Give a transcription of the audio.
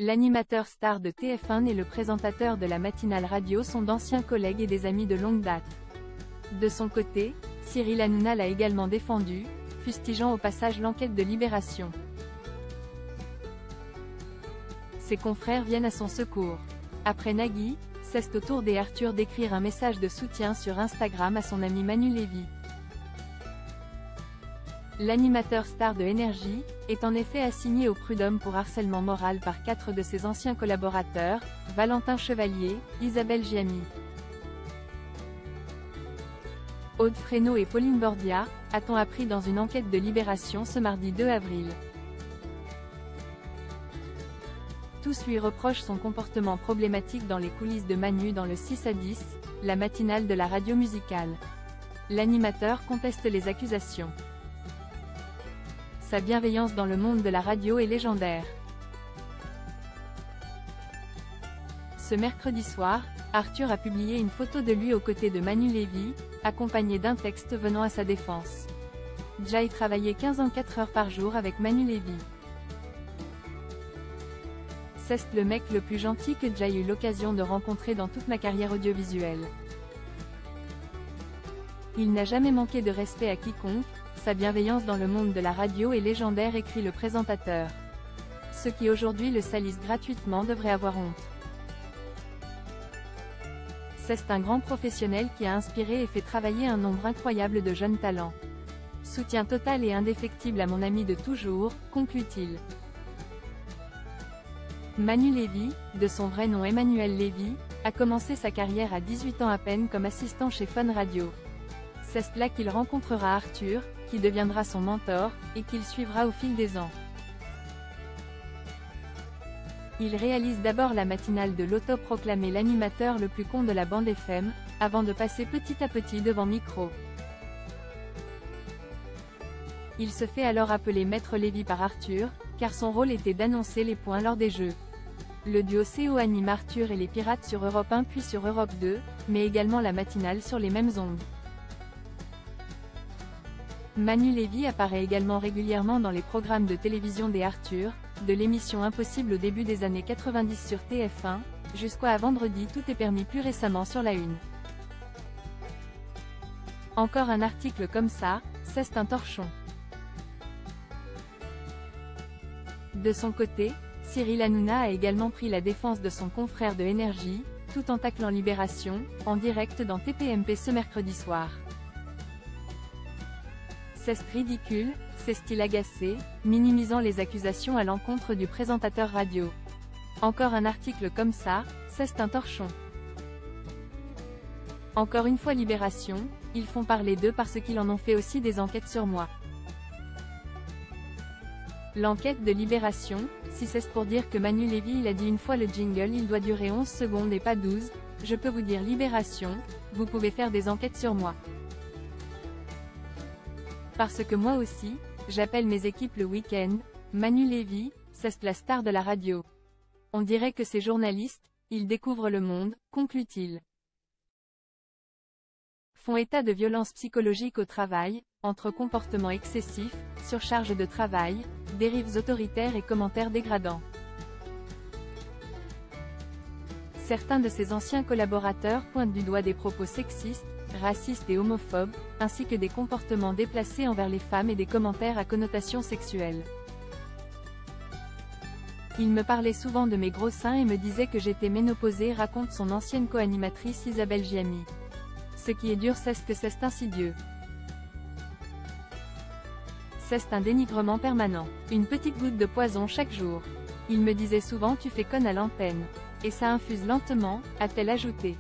L'animateur star de TF1 et le présentateur de la matinale radio sont d'anciens collègues et des amis de longue date. De son côté, Cyril Hanouna l'a également défendu, fustigeant au passage l'enquête de Libération. Ses confrères viennent à son secours. Après Nagui, c'est au tour d'Arthur d'écrire un message de soutien sur Instagram à son ami Manu Lévy. L'animateur star de Énergie est en effet assigné au prud'homme pour harcèlement moral par 4 de ses anciens collaborateurs, Valentin Chevalier, Isabelle Giamy, Aude Fresneau et Pauline Bordia, a-t-on appris dans une enquête de Libération ce mardi 2 avril. Tous lui reprochent son comportement problématique dans les coulisses de Manu dans le 6 à 10, la matinale de la radio musicale. L'animateur conteste les accusations. Sa bienveillance dans le monde de la radio est légendaire. Ce mercredi soir, Arthur a publié une photo de lui aux côtés de Manu Lévy, accompagné d'un texte venant à sa défense. Jay travaillait 15 ans 4 heures par jour avec Manu Lévy. C'est le mec le plus gentil que Jay eut l'occasion de rencontrer dans toute ma carrière audiovisuelle. Il n'a jamais manqué de respect à quiconque, sa bienveillance dans le monde de la radio est légendaire, écrit le présentateur. Ceux qui aujourd'hui le salissent gratuitement devraient avoir honte. C'est un grand professionnel qui a inspiré et fait travailler un nombre incroyable de jeunes talents. Soutien total et indéfectible à mon ami de toujours, conclut-il. Manu Lévy, de son vrai nom Emmanuel Lévy, a commencé sa carrière à 18 ans à peine comme assistant chez Fun Radio. C'est là qu'il rencontrera Arthur, qui deviendra son mentor, et qu'il suivra au fil des ans. Il réalise d'abord la matinale de l'autoproclamé l'animateur le plus con de la bande FM, avant de passer petit à petit devant micro. Il se fait alors appeler Maître Lévy par Arthur, car son rôle était d'annoncer les points lors des jeux. Le duo CO anime Arthur et les Pirates sur Europe 1 puis sur Europe 2, mais également la matinale sur les mêmes ondes. Manu Lévy apparaît également régulièrement dans les programmes de télévision des Arthur, de l'émission Impossible au début des années 90 sur TF1, jusqu'à Vendredi tout est permis plus récemment sur La Une. Encore un article comme ça, c'est un torchon. De son côté, Cyril Hanouna a également pris la défense de son confrère de Énergie, tout en taclant Libération, en direct dans TPMP ce mercredi soir. C'est ridicule, s'est-il agacé, minimisant les accusations à l'encontre du présentateur radio. Encore un article comme ça, c'est un torchon. Encore une fois Libération, ils font parler d'eux parce qu'ils en ont fait aussi des enquêtes sur moi. L'enquête de Libération, si c'est pour dire que Manu Lévy il a dit une fois le jingle il doit durer 11 secondes et pas 12, je peux vous dire Libération, vous pouvez faire des enquêtes sur moi. Parce que moi aussi, j'appelle mes équipes le week-end, Manu Lévy, c'est la star de la radio. On dirait que ces journalistes, ils découvrent le monde, conclut-il. Font état de violences psychologiques au travail, entre comportements excessifs, surcharge de travail, dérives autoritaires et commentaires dégradants. Certains de ses anciens collaborateurs pointent du doigt des propos sexistes, racistes et homophobes, ainsi que des comportements déplacés envers les femmes et des commentaires à connotation sexuelle. Il me parlait souvent de mes gros seins et me disait que j'étais ménopausée, raconte son ancienne co-animatrice Isabelle Giamy. Ce qui est dur c'est que c'est insidieux. C'est un dénigrement permanent. Une petite goutte de poison chaque jour. Il me disait souvent tu fais conne à l'antenne. Et ça infuse lentement, a-t-elle ajouté.